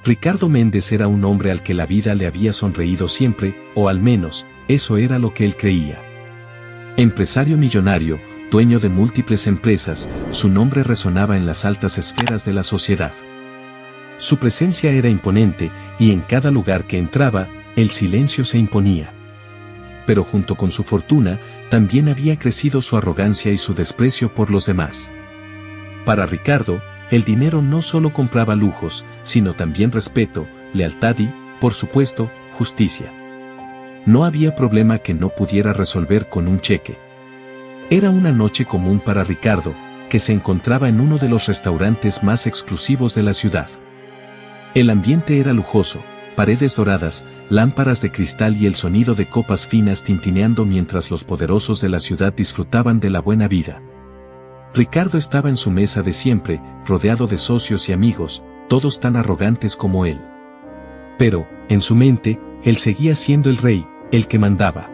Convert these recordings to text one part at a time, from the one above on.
Ricardo Méndez era un hombre al que la vida le había sonreído siempre, o al menos, eso era lo que él creía. Empresario millonario, dueño de múltiples empresas, su nombre resonaba en las altas esferas de la sociedad. Su presencia era imponente, y en cada lugar que entraba, el silencio se imponía. Pero junto con su fortuna, también había crecido su arrogancia y su desprecio por los demás. Para Ricardo, el dinero no solo compraba lujos, sino también respeto, lealtad y, por supuesto, justicia. No había problema que no pudiera resolver con un cheque. Era una noche común para Ricardo, que se encontraba en uno de los restaurantes más exclusivos de la ciudad. El ambiente era lujoso, paredes doradas, lámparas de cristal y el sonido de copas finas tintineando mientras los poderosos de la ciudad disfrutaban de la buena vida. Ricardo estaba en su mesa de siempre, rodeado de socios y amigos, todos tan arrogantes como él. Pero, en su mente, él seguía siendo el rey, el que mandaba.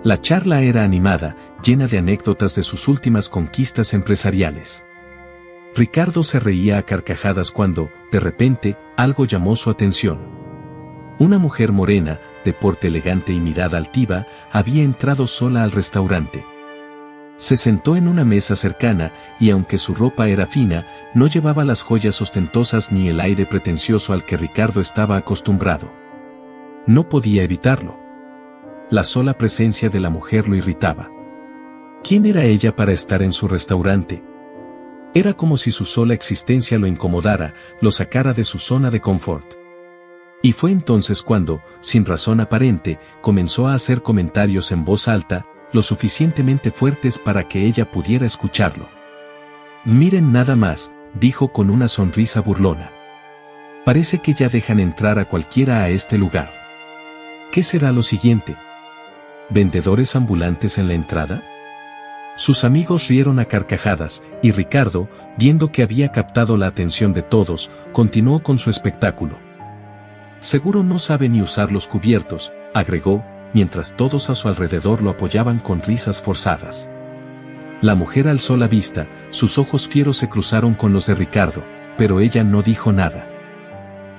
La charla era animada, llena de anécdotas de sus últimas conquistas empresariales. Ricardo se reía a carcajadas cuando, de repente, algo llamó su atención. Una mujer morena, de porte elegante y mirada altiva, había entrado sola al restaurante. Se sentó en una mesa cercana, y aunque su ropa era fina, no llevaba las joyas ostentosas ni el aire pretencioso al que Ricardo estaba acostumbrado. No podía evitarlo. La sola presencia de la mujer lo irritaba. ¿Quién era ella para estar en su restaurante? Era como si su sola existencia lo incomodara, lo sacara de su zona de confort. Y fue entonces cuando, sin razón aparente, comenzó a hacer comentarios en voz alta, lo suficientemente fuertes para que ella pudiera escucharlo. «Miren nada más», dijo con una sonrisa burlona. «Parece que ya dejan entrar a cualquiera a este lugar. ¿Qué será lo siguiente? ¿Vendedores ambulantes en la entrada?». Sus amigos rieron a carcajadas, y Ricardo, viendo que había captado la atención de todos, continuó con su espectáculo. «Seguro no sabe ni usar los cubiertos», agregó, mientras todos a su alrededor lo apoyaban con risas forzadas. La mujer alzó la vista, sus ojos fieros se cruzaron con los de Ricardo, pero ella no dijo nada.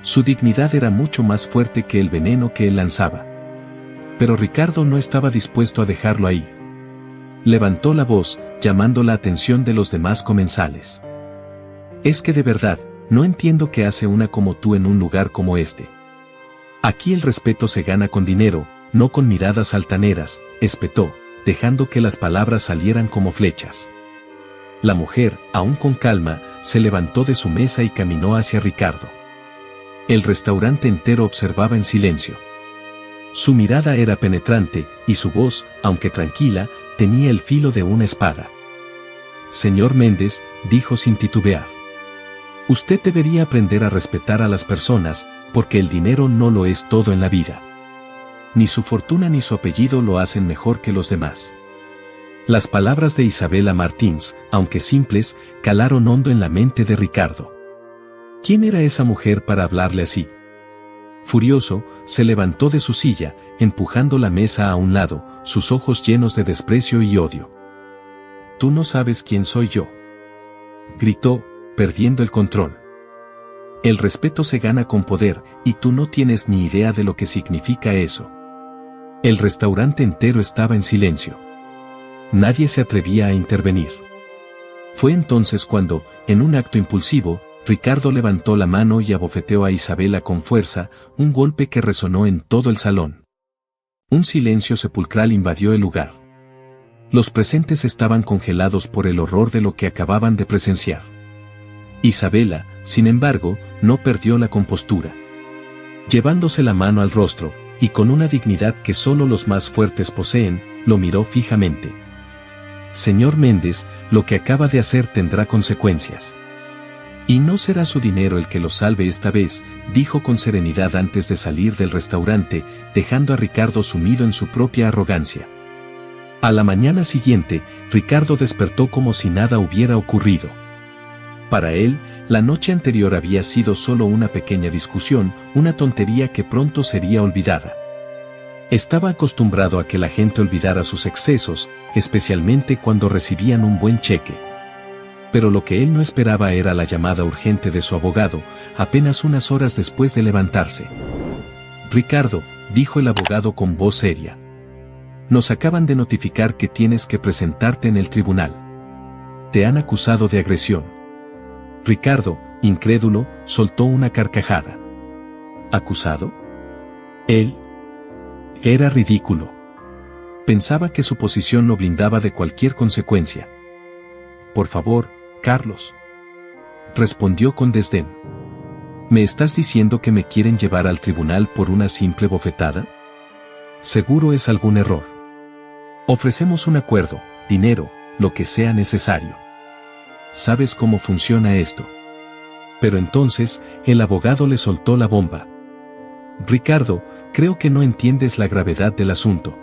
Su dignidad era mucho más fuerte que el veneno que él lanzaba. Pero Ricardo no estaba dispuesto a dejarlo ahí. Levantó la voz, llamando la atención de los demás comensales. «Es que de verdad, no entiendo qué hace una como tú en un lugar como este. Aquí el respeto se gana con dinero, no con miradas altaneras», espetó, dejando que las palabras salieran como flechas. La mujer, aún con calma, se levantó de su mesa y caminó hacia Ricardo. El restaurante entero observaba en silencio. Su mirada era penetrante, y su voz, aunque tranquila, tenía el filo de una espada. «Señor Méndez», dijo sin titubear. «Usted debería aprender a respetar a las personas, porque el dinero no lo es todo en la vida. Ni su fortuna ni su apellido lo hacen mejor que los demás». Las palabras de Isabela Martins, aunque simples, calaron hondo en la mente de Ricardo. ¿Quién era esa mujer para hablarle así? Furioso, se levantó de su silla, empujando la mesa a un lado, sus ojos llenos de desprecio y odio. «Tú no sabes quién soy yo», gritó, perdiendo el control. «El respeto se gana con poder, y tú no tienes ni idea de lo que significa eso». El restaurante entero estaba en silencio. Nadie se atrevía a intervenir. Fue entonces cuando, en un acto impulsivo, Ricardo levantó la mano y abofeteó a Isabela con fuerza, un golpe que resonó en todo el salón. Un silencio sepulcral invadió el lugar. Los presentes estaban congelados por el horror de lo que acababan de presenciar. Isabela, sin embargo, no perdió la compostura. Llevándose la mano al rostro, y con una dignidad que solo los más fuertes poseen, lo miró fijamente. «Señor Méndez, lo que acaba de hacer tendrá consecuencias. Y no será su dinero el que lo salve esta vez», dijo con serenidad antes de salir del restaurante, dejando a Ricardo sumido en su propia arrogancia. A la mañana siguiente, Ricardo despertó como si nada hubiera ocurrido. Para él, la noche anterior había sido solo una pequeña discusión, una tontería que pronto sería olvidada. Estaba acostumbrado a que la gente olvidara sus excesos, especialmente cuando recibían un buen cheque. Pero lo que él no esperaba era la llamada urgente de su abogado, apenas unas horas después de levantarse. Ricardo, dijo el abogado con voz seria. Nos acaban de notificar que tienes que presentarte en el tribunal. Te han acusado de agresión. Ricardo, incrédulo, soltó una carcajada. ¿Acusado? Él. Era ridículo. Pensaba que su posición lo blindaba de cualquier consecuencia. Por favor, Carlos. Respondió con desdén. ¿Me estás diciendo que me quieren llevar al tribunal por una simple bofetada? Seguro es algún error. Ofrecemos un acuerdo, dinero, lo que sea necesario. ¿Sabes cómo funciona esto? Pero entonces, el abogado le soltó la bomba. Ricardo, creo que no entiendes la gravedad del asunto.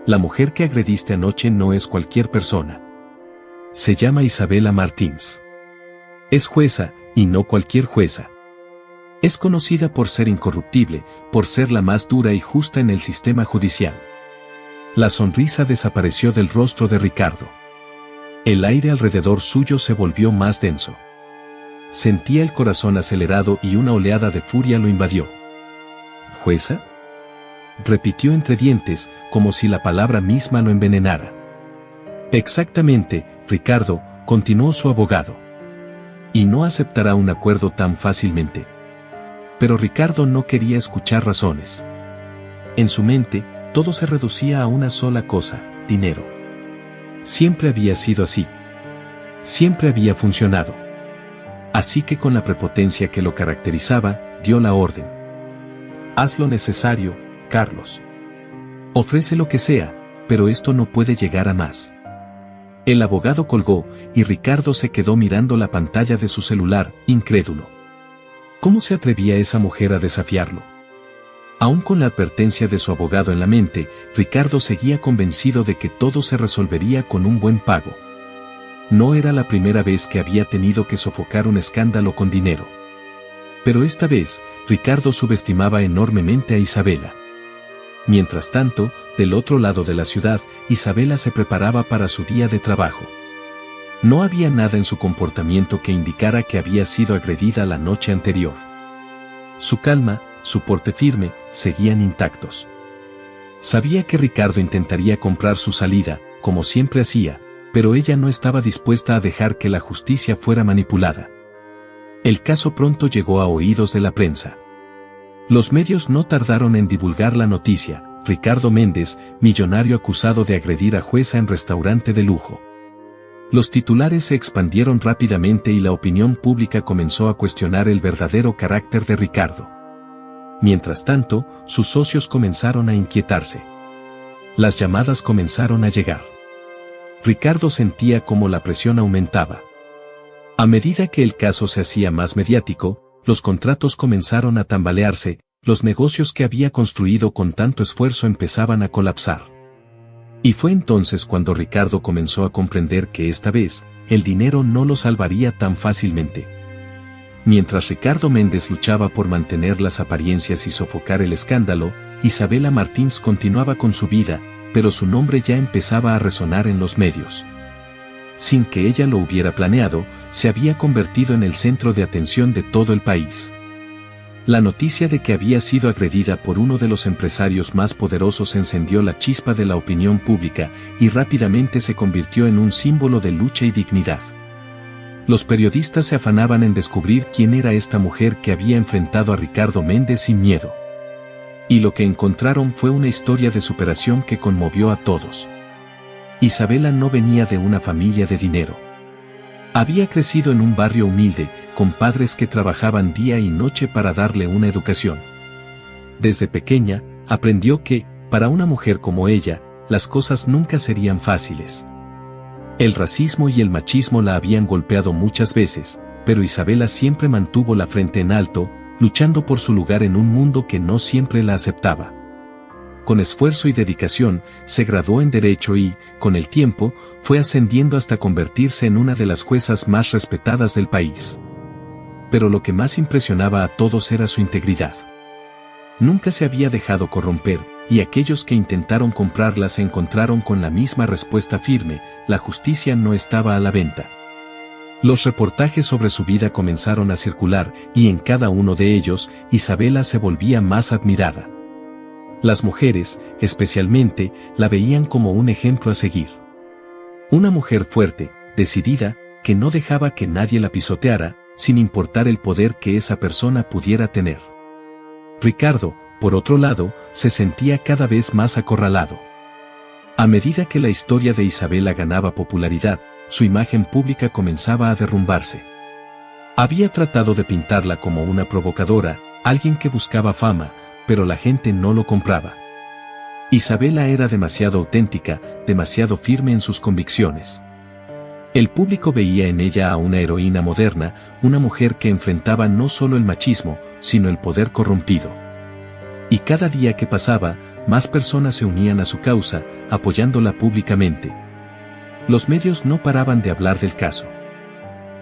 La mujer que agrediste anoche no es cualquier persona. Se llama Isabela Martins. Es jueza, y no cualquier jueza. Es conocida por ser incorruptible, por ser la más dura y justa en el sistema judicial. La sonrisa desapareció del rostro de Ricardo. El aire alrededor suyo se volvió más denso. Sentía el corazón acelerado y una oleada de furia lo invadió. ¿Jueza? Repitió entre dientes, como si la palabra misma lo envenenara. Exactamente, Ricardo, continuó su abogado. Y no aceptará un acuerdo tan fácilmente. Pero Ricardo no quería escuchar razones. En su mente, todo se reducía a una sola cosa, dinero. Siempre había sido así. Siempre había funcionado. Así que con la prepotencia que lo caracterizaba, dio la orden. Haz lo necesario, Carlos. Ofrece lo que sea, pero esto no puede llegar a más. El abogado colgó, y Ricardo se quedó mirando la pantalla de su celular, incrédulo. ¿Cómo se atrevía esa mujer a desafiarlo? Aún con la advertencia de su abogado en la mente, Ricardo seguía convencido de que todo se resolvería con un buen pago. No era la primera vez que había tenido que sofocar un escándalo con dinero. Pero esta vez, Ricardo subestimaba enormemente a Isabela. Mientras tanto, del otro lado de la ciudad, Isabela se preparaba para su día de trabajo. No había nada en su comportamiento que indicara que había sido agredida la noche anterior. Su calma, su porte firme, seguían intactos. Sabía que Ricardo intentaría comprar su salida, como siempre hacía, pero ella no estaba dispuesta a dejar que la justicia fuera manipulada. El caso pronto llegó a oídos de la prensa. Los medios no tardaron en divulgar la noticia: Ricardo Méndez, millonario acusado de agredir a jueza en restaurante de lujo. Los titulares se expandieron rápidamente y la opinión pública comenzó a cuestionar el verdadero carácter de Ricardo. Mientras tanto, sus socios comenzaron a inquietarse. Las llamadas comenzaron a llegar. Ricardo sentía cómo la presión aumentaba. A medida que el caso se hacía más mediático, los contratos comenzaron a tambalearse, los negocios que había construido con tanto esfuerzo empezaban a colapsar. Y fue entonces cuando Ricardo comenzó a comprender que esta vez, el dinero no lo salvaría tan fácilmente. Mientras Ricardo Méndez luchaba por mantener las apariencias y sofocar el escándalo, Isabela Martins continuaba con su vida, pero su nombre ya empezaba a resonar en los medios. Sin que ella lo hubiera planeado, se había convertido en el centro de atención de todo el país. La noticia de que había sido agredida por uno de los empresarios más poderosos encendió la chispa de la opinión pública y rápidamente se convirtió en un símbolo de lucha y dignidad. Los periodistas se afanaban en descubrir quién era esta mujer que había enfrentado a Ricardo Méndez sin miedo. Y lo que encontraron fue una historia de superación que conmovió a todos. Isabela no venía de una familia de dinero. Había crecido en un barrio humilde, con padres que trabajaban día y noche para darle una educación. Desde pequeña, aprendió que, para una mujer como ella, las cosas nunca serían fáciles. El racismo y el machismo la habían golpeado muchas veces, pero Isabela siempre mantuvo la frente en alto, luchando por su lugar en un mundo que no siempre la aceptaba. Con esfuerzo y dedicación, se graduó en Derecho y, con el tiempo, fue ascendiendo hasta convertirse en una de las juezas más respetadas del país. Pero lo que más impresionaba a todos era su integridad. Nunca se había dejado corromper, y aquellos que intentaron comprarla se encontraron con la misma respuesta firme: la justicia no estaba a la venta. Los reportajes sobre su vida comenzaron a circular y en cada uno de ellos, Isabela se volvía más admirada. Las mujeres, especialmente, la veían como un ejemplo a seguir. Una mujer fuerte, decidida, que no dejaba que nadie la pisoteara, sin importar el poder que esa persona pudiera tener. Ricardo, por otro lado, se sentía cada vez más acorralado. A medida que la historia de Isabela ganaba popularidad, su imagen pública comenzaba a derrumbarse. Había tratado de pintarla como una provocadora, alguien que buscaba fama, pero la gente no lo compraba. Isabela era demasiado auténtica, demasiado firme en sus convicciones. El público veía en ella a una heroína moderna, una mujer que enfrentaba no solo el machismo, sino el poder corrompido. Y cada día que pasaba, más personas se unían a su causa, apoyándola públicamente. Los medios no paraban de hablar del caso.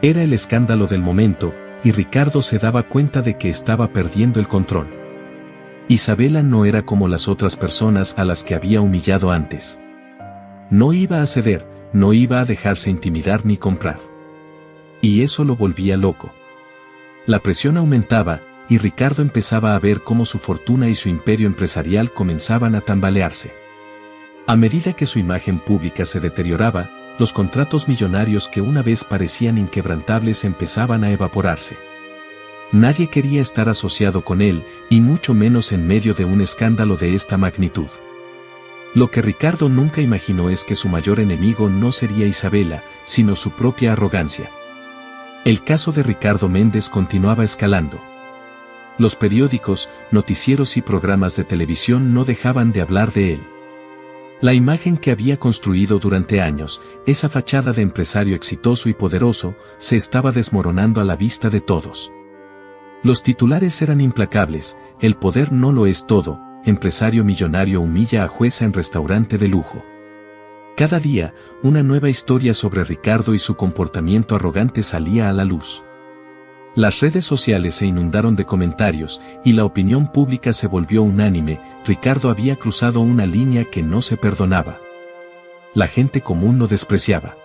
Era el escándalo del momento, y Ricardo se daba cuenta de que estaba perdiendo el control. Isabela no era como las otras personas a las que había humillado antes. No iba a ceder, no iba a dejarse intimidar ni comprar. Y eso lo volvía loco. La presión aumentaba, y Ricardo empezaba a ver cómo su fortuna y su imperio empresarial comenzaban a tambalearse. A medida que su imagen pública se deterioraba, los contratos millonarios que una vez parecían inquebrantables empezaban a evaporarse. Nadie quería estar asociado con él, y mucho menos en medio de un escándalo de esta magnitud. Lo que Ricardo nunca imaginó es que su mayor enemigo no sería Isabela, sino su propia arrogancia. El caso de Ricardo Méndez continuaba escalando. Los periódicos, noticieros y programas de televisión no dejaban de hablar de él. La imagen que había construido durante años, esa fachada de empresario exitoso y poderoso, se estaba desmoronando a la vista de todos. Los titulares eran implacables: el poder no lo es todo, empresario millonario humilla a jueza en restaurante de lujo. Cada día, una nueva historia sobre Ricardo y su comportamiento arrogante salía a la luz. Las redes sociales se inundaron de comentarios, y la opinión pública se volvió unánime: Ricardo había cruzado una línea que no se perdonaba. La gente común lo despreciaba.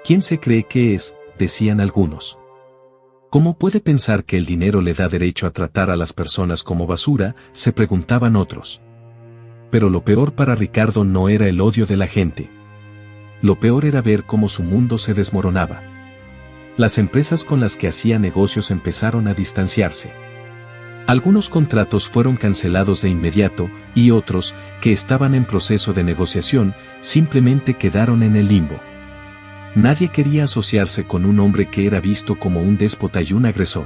¿Quién se cree que es?, decían algunos. ¿Cómo puede pensar que el dinero le da derecho a tratar a las personas como basura?, se preguntaban otros. Pero lo peor para Ricardo no era el odio de la gente. Lo peor era ver cómo su mundo se desmoronaba. Las empresas con las que hacía negocios empezaron a distanciarse. Algunos contratos fueron cancelados de inmediato, y otros, que estaban en proceso de negociación, simplemente quedaron en el limbo. Nadie quería asociarse con un hombre que era visto como un déspota y un agresor.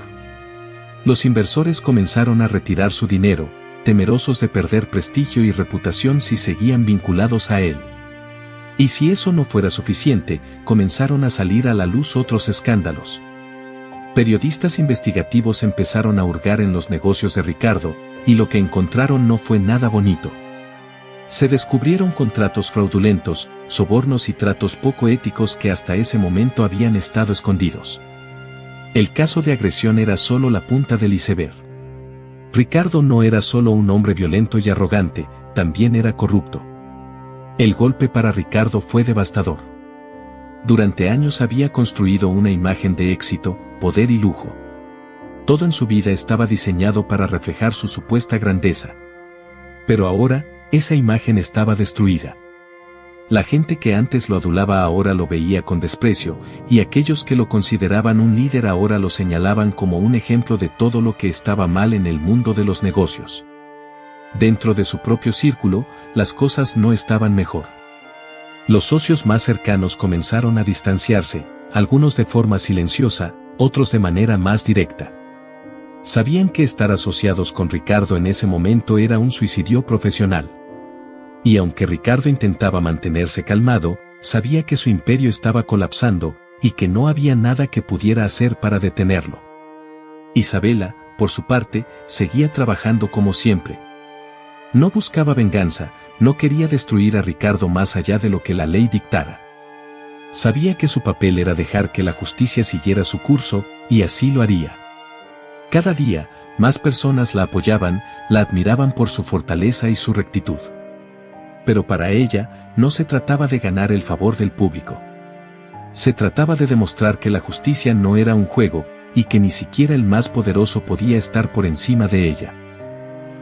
Los inversores comenzaron a retirar su dinero, temerosos de perder prestigio y reputación si seguían vinculados a él. Y si eso no fuera suficiente, comenzaron a salir a la luz otros escándalos. Periodistas investigativos empezaron a hurgar en los negocios de Ricardo, y lo que encontraron no fue nada bonito. Se descubrieron contratos fraudulentos, sobornos y tratos poco éticos que hasta ese momento habían estado escondidos. El caso de agresión era solo la punta del iceberg. Ricardo no era solo un hombre violento y arrogante, también era corrupto. El golpe para Ricardo fue devastador. Durante años había construido una imagen de éxito, poder y lujo. Todo en su vida estaba diseñado para reflejar su supuesta grandeza. Pero ahora, esa imagen estaba destruida. La gente que antes lo adulaba ahora lo veía con desprecio, y aquellos que lo consideraban un líder ahora lo señalaban como un ejemplo de todo lo que estaba mal en el mundo de los negocios. Dentro de su propio círculo, las cosas no estaban mejor. Los socios más cercanos comenzaron a distanciarse, algunos de forma silenciosa, otros de manera más directa. Sabían que estar asociados con Ricardo en ese momento era un suicidio profesional. Y aunque Ricardo intentaba mantenerse calmado, sabía que su imperio estaba colapsando, y que no había nada que pudiera hacer para detenerlo. Isabela, por su parte, seguía trabajando como siempre. No buscaba venganza, no quería destruir a Ricardo más allá de lo que la ley dictara. Sabía que su papel era dejar que la justicia siguiera su curso, y así lo haría. Cada día, más personas la apoyaban, la admiraban por su fortaleza y su rectitud. Pero para ella, no se trataba de ganar el favor del público. Se trataba de demostrar que la justicia no era un juego, y que ni siquiera el más poderoso podía estar por encima de ella.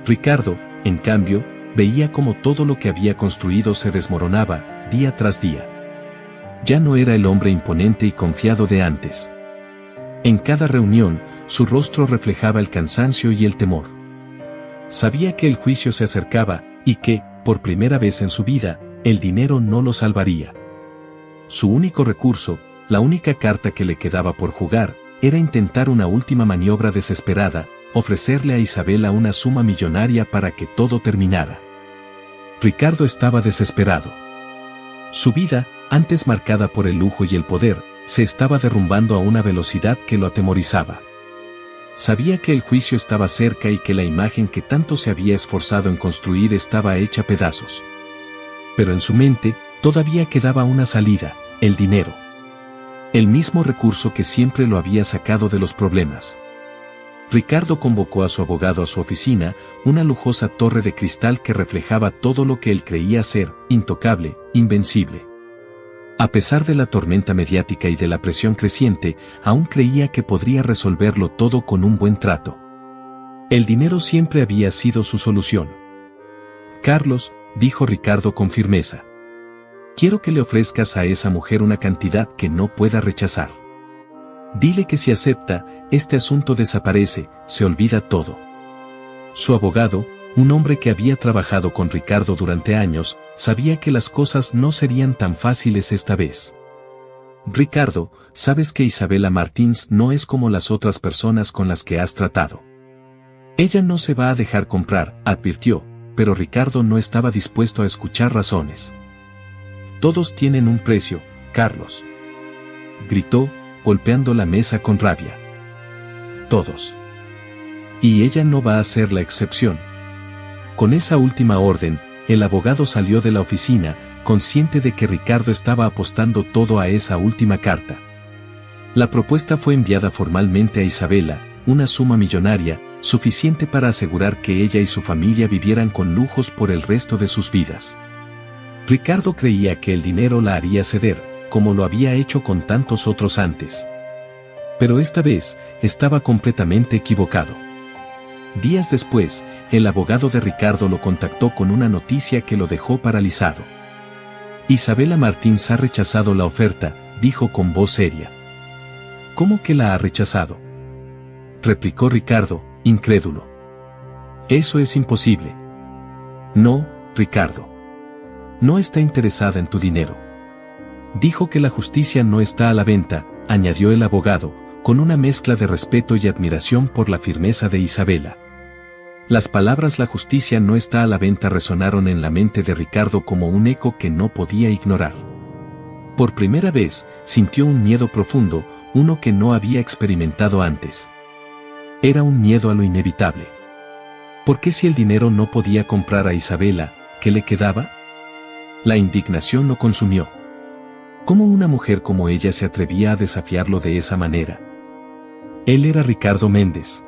Ricardo, en cambio, veía cómo todo lo que había construido se desmoronaba, día tras día. Ya no era el hombre imponente y confiado de antes. En cada reunión, su rostro reflejaba el cansancio y el temor. Sabía que el juicio se acercaba, y que, por primera vez en su vida, el dinero no lo salvaría. Su único recurso, la única carta que le quedaba por jugar, era intentar una última maniobra desesperada, ofrecerle a Isabela una suma millonaria para que todo terminara. Ricardo estaba desesperado. Su vida, antes marcada por el lujo y el poder, se estaba derrumbando a una velocidad que lo atemorizaba. Sabía que el juicio estaba cerca y que la imagen que tanto se había esforzado en construir estaba hecha pedazos. Pero en su mente, todavía quedaba una salida, el dinero. El mismo recurso que siempre lo había sacado de los problemas. Ricardo convocó a su abogado a su oficina, una lujosa torre de cristal que reflejaba todo lo que él creía ser, intocable, invencible. A pesar de la tormenta mediática y de la presión creciente, aún creía que podría resolverlo todo con un buen trato. El dinero siempre había sido su solución. Carlos, dijo Ricardo con firmeza. Quiero que le ofrezcas a esa mujer una cantidad que no pueda rechazar. Dile que si acepta, este asunto desaparece, se olvida todo. Su abogado, un hombre que había trabajado con Ricardo durante años, sabía que las cosas no serían tan fáciles esta vez. Ricardo, sabes que Isabela Martins no es como las otras personas con las que has tratado. Ella no se va a dejar comprar, advirtió, pero Ricardo no estaba dispuesto a escuchar razones. Todos tienen un precio, Carlos. Gritó, golpeando la mesa con rabia. Todos. Y ella no va a ser la excepción. Con esa última orden, el abogado salió de la oficina, consciente de que Ricardo estaba apostando todo a esa última carta. La propuesta fue enviada formalmente a Isabela, una suma millonaria, suficiente para asegurar que ella y su familia vivieran con lujos por el resto de sus vidas. Ricardo creía que el dinero la haría ceder, como lo había hecho con tantos otros antes. Pero esta vez, estaba completamente equivocado. Días después, el abogado de Ricardo lo contactó con una noticia que lo dejó paralizado. Isabela Martins ha rechazado la oferta, dijo con voz seria. ¿Cómo que la ha rechazado?, replicó Ricardo, incrédulo. Eso es imposible. No, Ricardo. No está interesada en tu dinero. Dijo que la justicia no está a la venta, añadió el abogado, con una mezcla de respeto y admiración por la firmeza de Isabela. Las palabras "la justicia no está a la venta" resonaron en la mente de Ricardo como un eco que no podía ignorar. Por primera vez, sintió un miedo profundo, uno que no había experimentado antes. Era un miedo a lo inevitable. ¿Por qué si el dinero no podía comprar a Isabela, qué le quedaba? La indignación lo consumió. ¿Cómo una mujer como ella se atrevía a desafiarlo de esa manera? Él era Ricardo Méndez.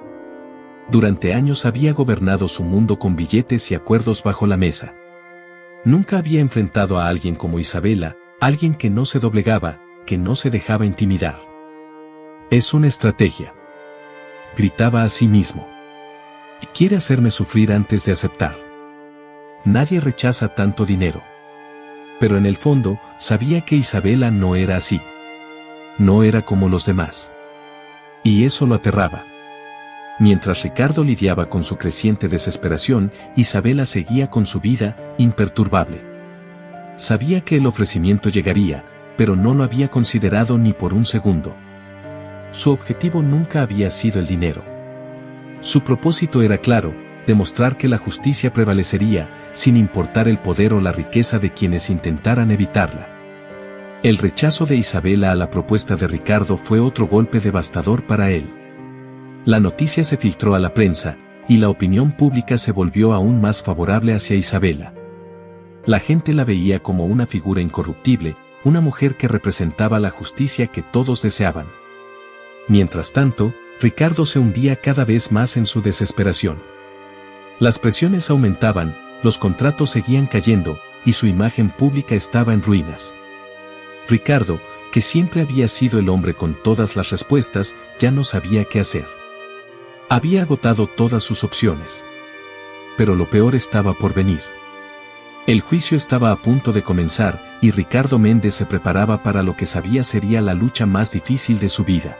Durante años había gobernado su mundo con billetes y acuerdos bajo la mesa. Nunca había enfrentado a alguien como Isabela, alguien que no se doblegaba, que no se dejaba intimidar. Es una estrategia, gritaba a sí mismo. Quiere hacerme sufrir antes de aceptar. Nadie rechaza tanto dinero. Pero en el fondo, sabía que Isabela no era así. No era como los demás. Y eso lo aterraba. Mientras Ricardo lidiaba con su creciente desesperación, Isabela seguía con su vida, imperturbable. Sabía que el ofrecimiento llegaría, pero no lo había considerado ni por un segundo. Su objetivo nunca había sido el dinero. Su propósito era claro: demostrar que la justicia prevalecería, sin importar el poder o la riqueza de quienes intentaran evitarla. El rechazo de Isabela a la propuesta de Ricardo fue otro golpe devastador para él. La noticia se filtró a la prensa, y la opinión pública se volvió aún más favorable hacia Isabela. La gente la veía como una figura incorruptible, una mujer que representaba la justicia que todos deseaban. Mientras tanto, Ricardo se hundía cada vez más en su desesperación. Las presiones aumentaban, los contratos seguían cayendo, y su imagen pública estaba en ruinas. Ricardo, que siempre había sido el hombre con todas las respuestas, ya no sabía qué hacer. Había agotado todas sus opciones. Pero lo peor estaba por venir. El juicio estaba a punto de comenzar, y Ricardo Méndez se preparaba para lo que sabía sería la lucha más difícil de su vida.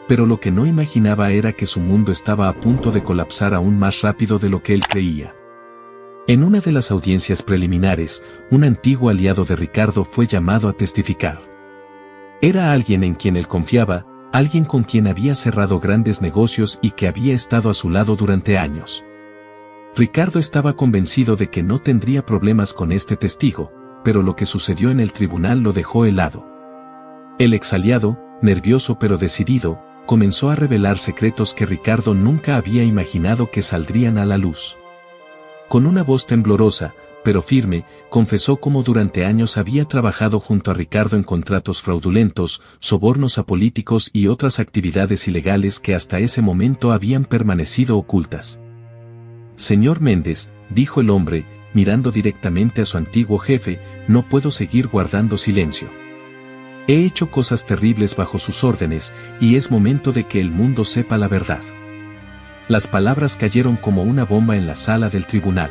Pero lo que no imaginaba era que su mundo estaba a punto de colapsar aún más rápido de lo que él creía. En una de las audiencias preliminares, un antiguo aliado de Ricardo fue llamado a testificar. Era alguien en quien él confiaba, alguien con quien había cerrado grandes negocios y que había estado a su lado durante años. Ricardo estaba convencido de que no tendría problemas con este testigo, pero lo que sucedió en el tribunal lo dejó helado. El exaliado, nervioso pero decidido, comenzó a revelar secretos que Ricardo nunca había imaginado que saldrían a la luz. Con una voz temblorosa, pero firme, confesó cómo durante años había trabajado junto a Ricardo en contratos fraudulentos, sobornos a políticos y otras actividades ilegales que hasta ese momento habían permanecido ocultas. Señor Méndez, dijo el hombre, mirando directamente a su antiguo jefe, no puedo seguir guardando silencio. He hecho cosas terribles bajo sus órdenes, y es momento de que el mundo sepa la verdad. Las palabras cayeron como una bomba en la sala del tribunal.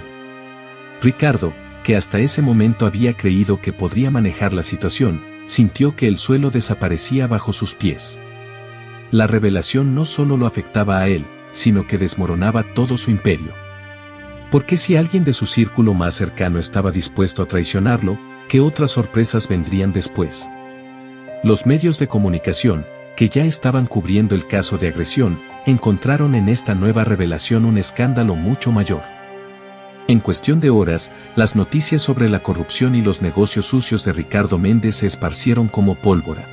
Ricardo, que hasta ese momento había creído que podría manejar la situación, sintió que el suelo desaparecía bajo sus pies. La revelación no solo lo afectaba a él, sino que desmoronaba todo su imperio. Porque si alguien de su círculo más cercano estaba dispuesto a traicionarlo, ¿qué otras sorpresas vendrían después? Los medios de comunicación, que ya estaban cubriendo el caso de agresión, encontraron en esta nueva revelación un escándalo mucho mayor. En cuestión de horas, las noticias sobre la corrupción y los negocios sucios de Ricardo Méndez se esparcieron como pólvora.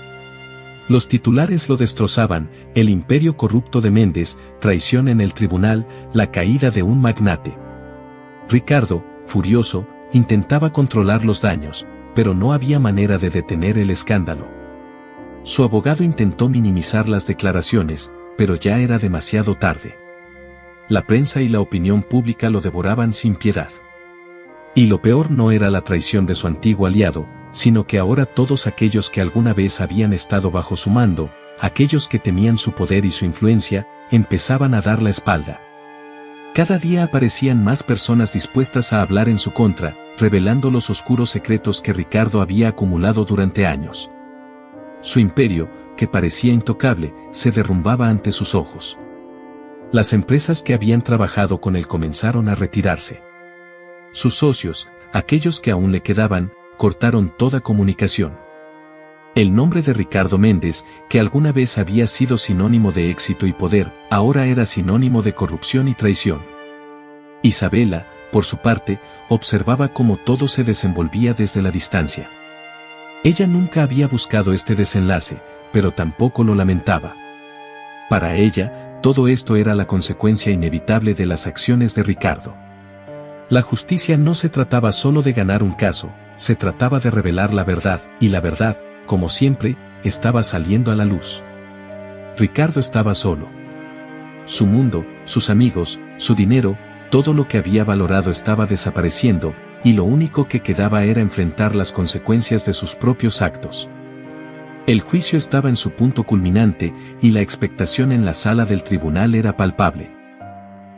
Los titulares lo destrozaban: el imperio corrupto de Méndez, traición en el tribunal, la caída de un magnate. Ricardo, furioso, intentaba controlar los daños, pero no había manera de detener el escándalo. Su abogado intentó minimizar las declaraciones, pero ya era demasiado tarde. La prensa y la opinión pública lo devoraban sin piedad. Y lo peor no era la traición de su antiguo aliado, sino que ahora todos aquellos que alguna vez habían estado bajo su mando, aquellos que temían su poder y su influencia, empezaban a dar la espalda. Cada día aparecían más personas dispuestas a hablar en su contra, revelando los oscuros secretos que Ricardo había acumulado durante años. Su imperio, que parecía intocable, se derrumbaba ante sus ojos. Las empresas que habían trabajado con él comenzaron a retirarse. Sus socios, aquellos que aún le quedaban, cortaron toda comunicación. El nombre de Ricardo Méndez, que alguna vez había sido sinónimo de éxito y poder, ahora era sinónimo de corrupción y traición. Isabela, por su parte, observaba cómo todo se desenvolvía desde la distancia. Ella nunca había buscado este desenlace, pero tampoco lo lamentaba. Para ella, todo esto era la consecuencia inevitable de las acciones de Ricardo. La justicia no se trataba solo de ganar un caso, se trataba de revelar la verdad, y la verdad, como siempre, estaba saliendo a la luz. Ricardo estaba solo. Su mundo, sus amigos, su dinero, todo lo que había valorado estaba desapareciendo, y lo único que quedaba era enfrentar las consecuencias de sus propios actos. El juicio estaba en su punto culminante, y la expectación en la sala del tribunal era palpable.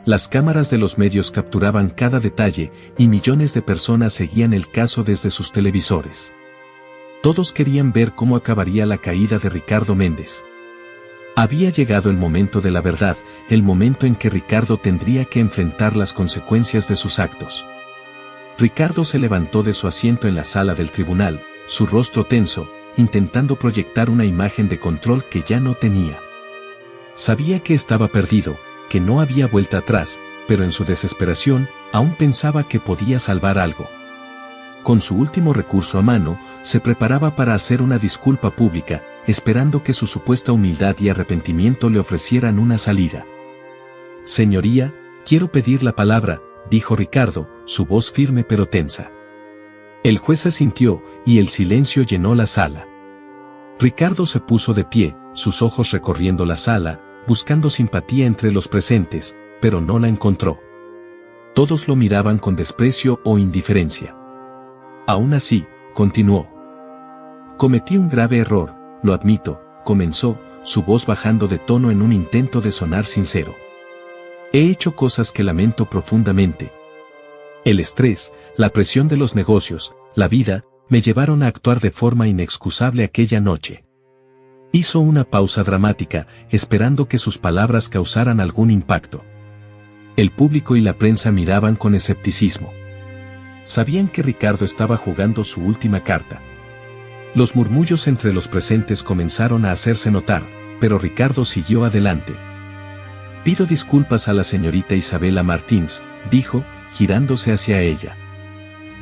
Las cámaras de los medios capturaban cada detalle, y millones de personas seguían el caso desde sus televisores. Todos querían ver cómo acabaría la caída de Ricardo Méndez. Había llegado el momento de la verdad, el momento en que Ricardo tendría que enfrentar las consecuencias de sus actos. Ricardo se levantó de su asiento en la sala del tribunal, su rostro tenso, intentando proyectar una imagen de control que ya no tenía. Sabía que estaba perdido, que no había vuelta atrás, pero en su desesperación, aún pensaba que podía salvar algo. Con su último recurso a mano, se preparaba para hacer una disculpa pública, esperando que su supuesta humildad y arrepentimiento le ofrecieran una salida. Señoría, quiero pedir la palabra, dijo Ricardo, su voz firme pero tensa. El juez asintió, y el silencio llenó la sala. Ricardo se puso de pie, sus ojos recorriendo la sala, buscando simpatía entre los presentes, pero no la encontró. Todos lo miraban con desprecio o indiferencia. Aún así, continuó. Cometí un grave error, lo admito, comenzó, su voz bajando de tono en un intento de sonar sincero. He hecho cosas que lamento profundamente. El estrés, la presión de los negocios, la vida, me llevaron a actuar de forma inexcusable aquella noche. Hizo una pausa dramática, esperando que sus palabras causaran algún impacto. El público y la prensa miraban con escepticismo. Sabían que Ricardo estaba jugando su última carta. Los murmullos entre los presentes comenzaron a hacerse notar, pero Ricardo siguió adelante. Pido disculpas a la señorita Isabela Martins, dijo, girándose hacia ella.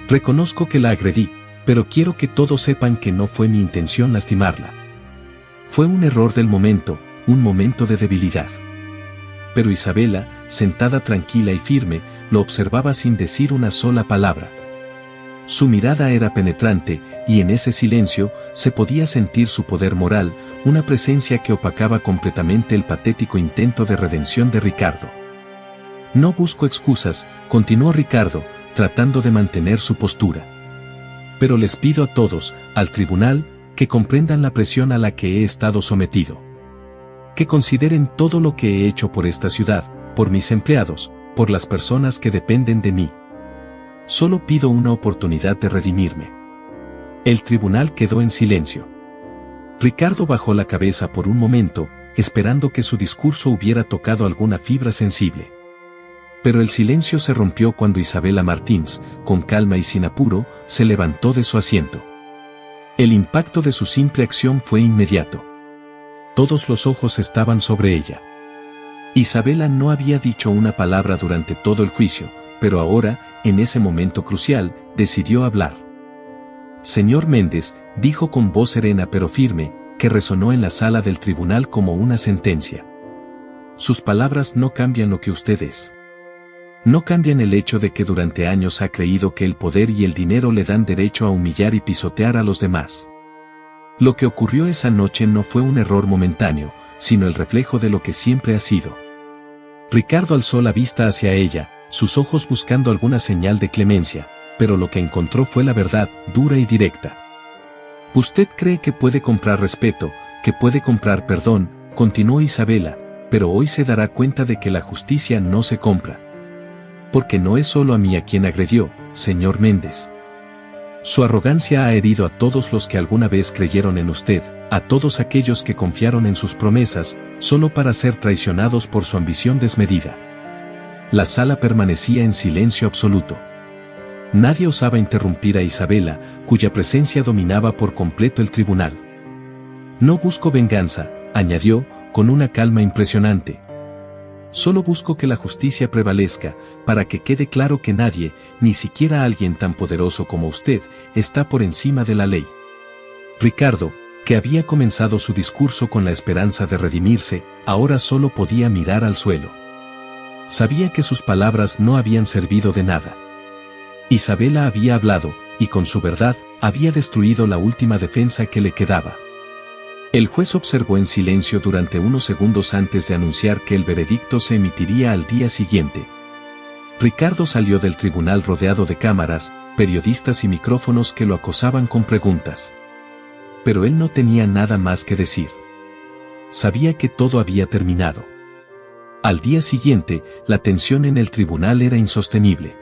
Reconozco que la agredí, pero quiero que todos sepan que no fue mi intención lastimarla. Fue un error del momento, un momento de debilidad. Pero Isabela, sentada tranquila y firme, lo observaba sin decir una sola palabra. Su mirada era penetrante, y en ese silencio se podía sentir su poder moral, una presencia que opacaba completamente el patético intento de redención de Ricardo. No busco excusas, continuó Ricardo, tratando de mantener su postura. Pero les pido a todos, al tribunal, que comprendan la presión a la que he estado sometido. Que consideren todo lo que he hecho por esta ciudad, por mis empleados, por las personas que dependen de mí. Solo pido una oportunidad de redimirme. El tribunal quedó en silencio. Ricardo bajó la cabeza por un momento, esperando que su discurso hubiera tocado alguna fibra sensible. Pero el silencio se rompió cuando Isabela Martins, con calma y sin apuro, se levantó de su asiento. El impacto de su simple acción fue inmediato. Todos los ojos estaban sobre ella. Isabela no había dicho una palabra durante todo el juicio, pero ahora, en ese momento crucial, decidió hablar. Señor Méndez, dijo con voz serena pero firme, que resonó en la sala del tribunal como una sentencia. Sus palabras no cambian lo que usted es. No cambian el hecho de que durante años ha creído que el poder y el dinero le dan derecho a humillar y pisotear a los demás. Lo que ocurrió esa noche no fue un error momentáneo, sino el reflejo de lo que siempre ha sido. Ricardo alzó la vista hacia ella, sus ojos buscando alguna señal de clemencia, pero lo que encontró fue la verdad, dura y directa. Usted cree que puede comprar respeto, que puede comprar perdón, continuó Isabela, pero hoy se dará cuenta de que la justicia no se compra. Porque no es solo a mí a quien agredió, señor Méndez. Su arrogancia ha herido a todos los que alguna vez creyeron en usted, a todos aquellos que confiaron en sus promesas, solo para ser traicionados por su ambición desmedida. La sala permanecía en silencio absoluto. Nadie osaba interrumpir a Isabela, cuya presencia dominaba por completo el tribunal. No busco venganza, añadió, con una calma impresionante. Solo busco que la justicia prevalezca, para que quede claro que nadie, ni siquiera alguien tan poderoso como usted, está por encima de la ley. Ricardo, que había comenzado su discurso con la esperanza de redimirse, ahora solo podía mirar al suelo. Sabía que sus palabras no habían servido de nada. Isabela había hablado, y con su verdad, había destruido la última defensa que le quedaba. El juez observó en silencio durante unos segundos antes de anunciar que el veredicto se emitiría al día siguiente. Ricardo salió del tribunal rodeado de cámaras, periodistas y micrófonos que lo acosaban con preguntas. Pero él no tenía nada más que decir. Sabía que todo había terminado. Al día siguiente, la tensión en el tribunal era insostenible.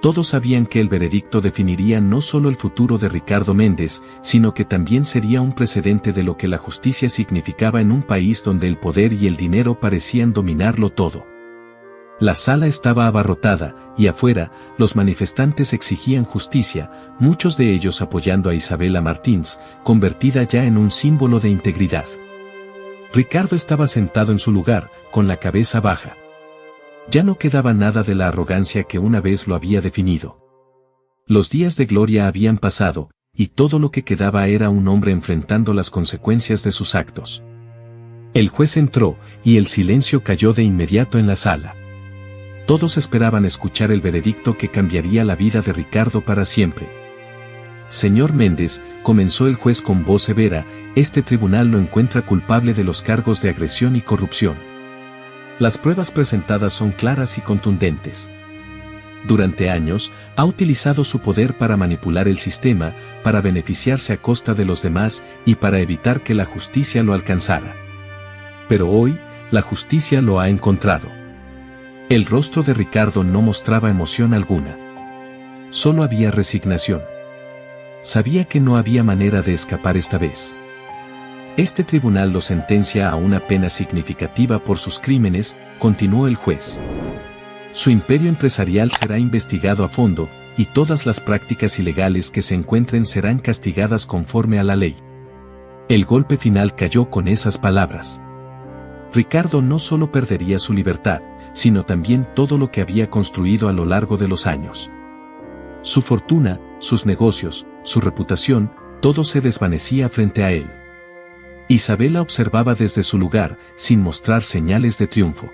Todos sabían que el veredicto definiría no solo el futuro de Ricardo Méndez, sino que también sería un precedente de lo que la justicia significaba en un país donde el poder y el dinero parecían dominarlo todo. La sala estaba abarrotada, y afuera, los manifestantes exigían justicia, muchos de ellos apoyando a Isabela Martins, convertida ya en un símbolo de integridad. Ricardo estaba sentado en su lugar, con la cabeza baja. Ya no quedaba nada de la arrogancia que una vez lo había definido. Los días de gloria habían pasado, y todo lo que quedaba era un hombre enfrentando las consecuencias de sus actos. El juez entró, y el silencio cayó de inmediato en la sala. Todos esperaban escuchar el veredicto que cambiaría la vida de Ricardo para siempre. Señor Méndez, comenzó el juez con voz severa, este tribunal lo encuentra culpable de los cargos de agresión y corrupción. Las pruebas presentadas son claras y contundentes. durante años, ha utilizado su poder para manipular el sistema, para beneficiarse a costa de los demás y para evitar que la justicia lo alcanzara. Pero hoy, la justicia lo ha encontrado. El rostro de Ricardo no mostraba emoción alguna. Solo había resignación. Sabía que no había manera de escapar esta vez. Este tribunal lo sentencia a una pena significativa por sus crímenes, continuó el juez. Su imperio empresarial será investigado a fondo, y todas las prácticas ilegales que se encuentren serán castigadas conforme a la ley. El golpe final cayó con esas palabras. Ricardo no solo perdería su libertad, sino también todo lo que había construido a lo largo de los años. Su fortuna, sus negocios, su reputación, todo se desvanecía frente a él. Isabela observaba desde su lugar, sin mostrar señales de triunfo.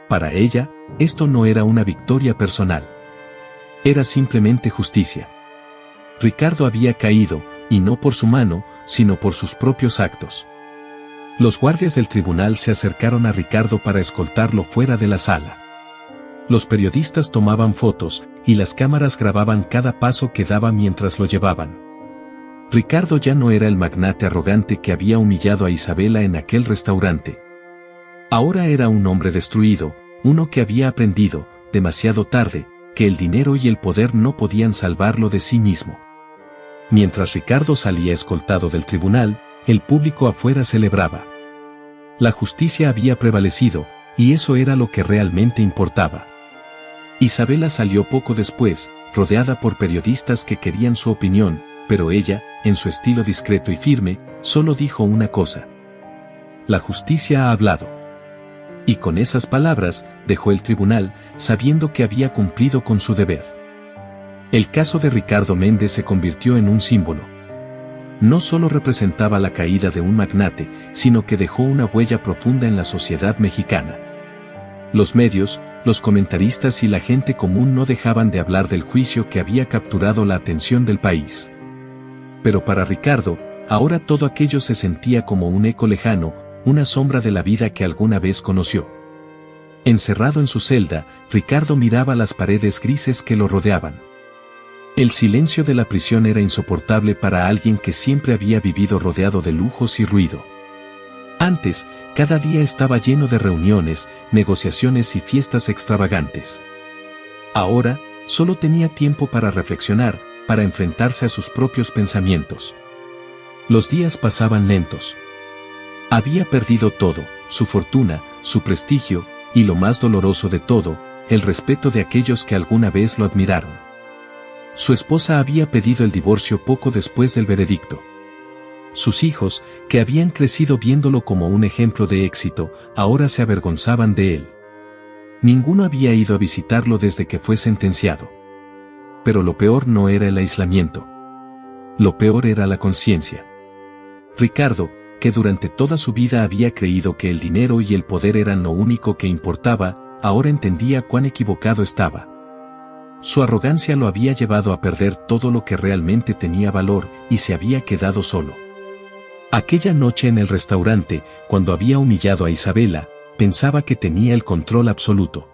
Para ella, esto no era una victoria personal. Era simplemente justicia. Ricardo había caído, y no por su mano, sino por sus propios actos. Los guardias del tribunal se acercaron a Ricardo para escoltarlo fuera de la sala. Los periodistas tomaban fotos, y las cámaras grababan cada paso que daba mientras lo llevaban. Ricardo ya no era el magnate arrogante que había humillado a Isabela en aquel restaurante. Ahora era un hombre destruido, uno que había aprendido, demasiado tarde, que el dinero y el poder no podían salvarlo de sí mismo. Mientras Ricardo salía escoltado del tribunal, el público afuera celebraba. La justicia había prevalecido, y eso era lo que realmente importaba. Isabela salió poco después, rodeada por periodistas que querían su opinión, pero ella, en su estilo discreto y firme, solo dijo una cosa. La justicia ha hablado. Y con esas palabras, dejó el tribunal, sabiendo que había cumplido con su deber. El caso de Ricardo Méndez se convirtió en un símbolo. No solo representaba la caída de un magnate, sino que dejó una huella profunda en la sociedad mexicana. Los medios, los comentaristas y la gente común no dejaban de hablar del juicio que había capturado la atención del país. Pero para Ricardo, ahora todo aquello se sentía como un eco lejano, una sombra de la vida que alguna vez conoció. Encerrado en su celda, Ricardo miraba las paredes grises que lo rodeaban. El silencio de la prisión era insoportable para alguien que siempre había vivido rodeado de lujos y ruido. Antes, cada día estaba lleno de reuniones, negociaciones y fiestas extravagantes. Ahora, solo tenía tiempo para reflexionar, para enfrentarse a sus propios pensamientos. Los días pasaban lentos. Había perdido todo, su fortuna, su prestigio, y lo más doloroso de todo, el respeto de aquellos que alguna vez lo admiraron. Su esposa había pedido el divorcio poco después del veredicto. Sus hijos, que habían crecido viéndolo como un ejemplo de éxito, ahora se avergonzaban de él. Ninguno había ido a visitarlo desde que fue sentenciado. Pero lo peor no era el aislamiento. Lo peor era la conciencia. Ricardo, que durante toda su vida había creído que el dinero y el poder eran lo único que importaba, ahora entendía cuán equivocado estaba. Su arrogancia lo había llevado a perder todo lo que realmente tenía valor, y se había quedado solo. Aquella noche en el restaurante, cuando había humillado a Isabela, pensaba que tenía el control absoluto.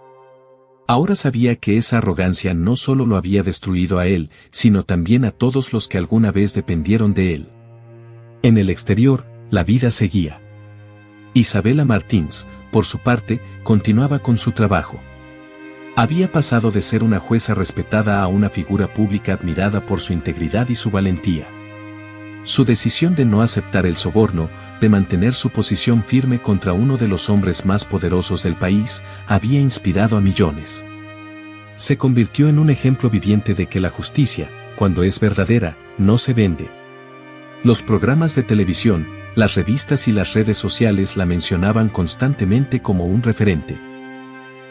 Ahora sabía que esa arrogancia no solo lo había destruido a él, sino también a todos los que alguna vez dependieron de él. En el exterior, la vida seguía. Isabela Martins, por su parte, continuaba con su trabajo. Había pasado de ser una jueza respetada a una figura pública admirada por su integridad y su valentía. Su decisión de no aceptar el soborno, de mantener su posición firme contra uno de los hombres más poderosos del país, había inspirado a millones. Se convirtió en un ejemplo viviente de que la justicia, cuando es verdadera, no se vende. Los programas de televisión, las revistas y las redes sociales la mencionaban constantemente como un referente.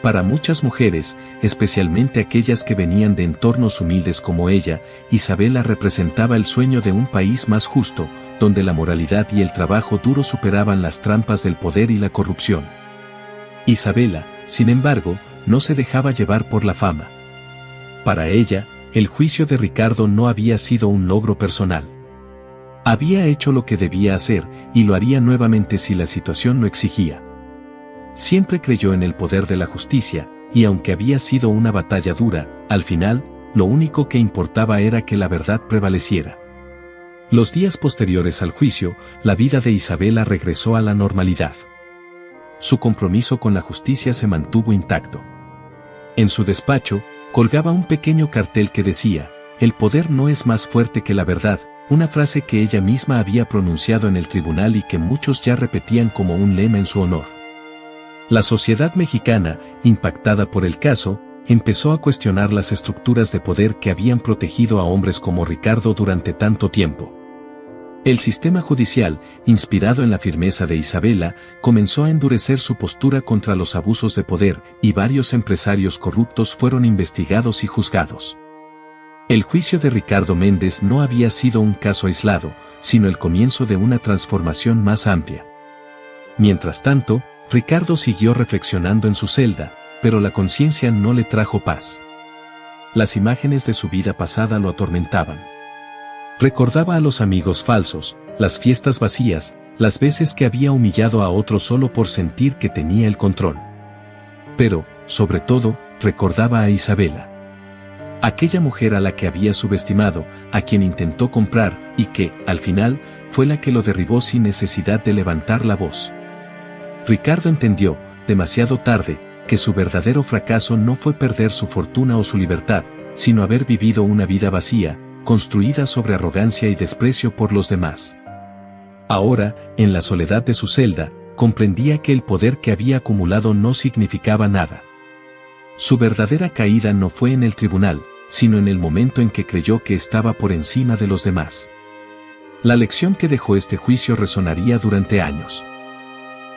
Para muchas mujeres, especialmente aquellas que venían de entornos humildes como ella, Isabela representaba el sueño de un país más justo, donde la moralidad y el trabajo duro superaban las trampas del poder y la corrupción. Isabela, sin embargo, no se dejaba llevar por la fama. Para ella, el juicio de Ricardo no había sido un logro personal. Había hecho lo que debía hacer, y lo haría nuevamente si la situación lo exigía. Siempre creyó en el poder de la justicia, y aunque había sido una batalla dura, al final, lo único que importaba era que la verdad prevaleciera. Los días posteriores al juicio, la vida de Isabela regresó a la normalidad. Su compromiso con la justicia se mantuvo intacto. En su despacho, colgaba un pequeño cartel que decía, «El poder no es más fuerte que la verdad», una frase que ella misma había pronunciado en el tribunal y que muchos ya repetían como un lema en su honor. La sociedad mexicana, impactada por el caso, empezó a cuestionar las estructuras de poder que habían protegido a hombres como Ricardo durante tanto tiempo. El sistema judicial, inspirado en la firmeza de Isabela, comenzó a endurecer su postura contra los abusos de poder, y varios empresarios corruptos fueron investigados y juzgados. El juicio de Ricardo Méndez no había sido un caso aislado, sino el comienzo de una transformación más amplia. Mientras tanto, Ricardo siguió reflexionando en su celda, pero la conciencia no le trajo paz. Las imágenes de su vida pasada lo atormentaban. Recordaba a los amigos falsos, las fiestas vacías, las veces que había humillado a otros solo por sentir que tenía el control. Pero, sobre todo, recordaba a Isabela. Aquella mujer a la que había subestimado, a quien intentó comprar, y que, al final, fue la que lo derribó sin necesidad de levantar la voz. Ricardo entendió, demasiado tarde, que su verdadero fracaso no fue perder su fortuna o su libertad, sino haber vivido una vida vacía, construida sobre arrogancia y desprecio por los demás. Ahora, en la soledad de su celda, comprendía que el poder que había acumulado no significaba nada. Su verdadera caída no fue en el tribunal, sino en el momento en que creyó que estaba por encima de los demás. La lección que dejó este juicio resonaría durante años.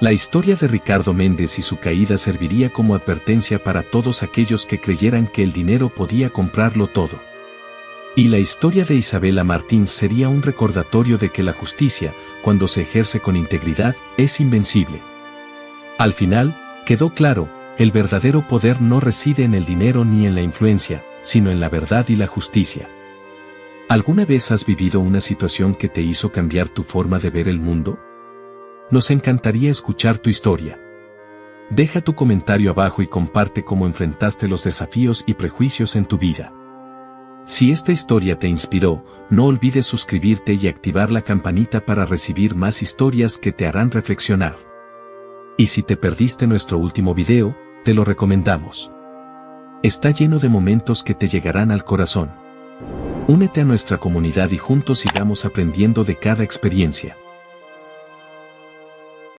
La historia de Ricardo Méndez y su caída serviría como advertencia para todos aquellos que creyeran que el dinero podía comprarlo todo. Y la historia de Isabela Martins sería un recordatorio de que la justicia, cuando se ejerce con integridad, es invencible. Al final, quedó claro, el verdadero poder no reside en el dinero ni en la influencia, sino en la verdad y la justicia. ¿Alguna vez has vivido una situación que te hizo cambiar tu forma de ver el mundo? Nos encantaría escuchar tu historia. Deja tu comentario abajo y comparte cómo enfrentaste los desafíos y prejuicios en tu vida. Si esta historia te inspiró, no olvides suscribirte y activar la campanita para recibir más historias que te harán reflexionar. Y si te perdiste nuestro último video, te lo recomendamos. Está lleno de momentos que te llegarán al corazón. Únete a nuestra comunidad y juntos sigamos aprendiendo de cada experiencia.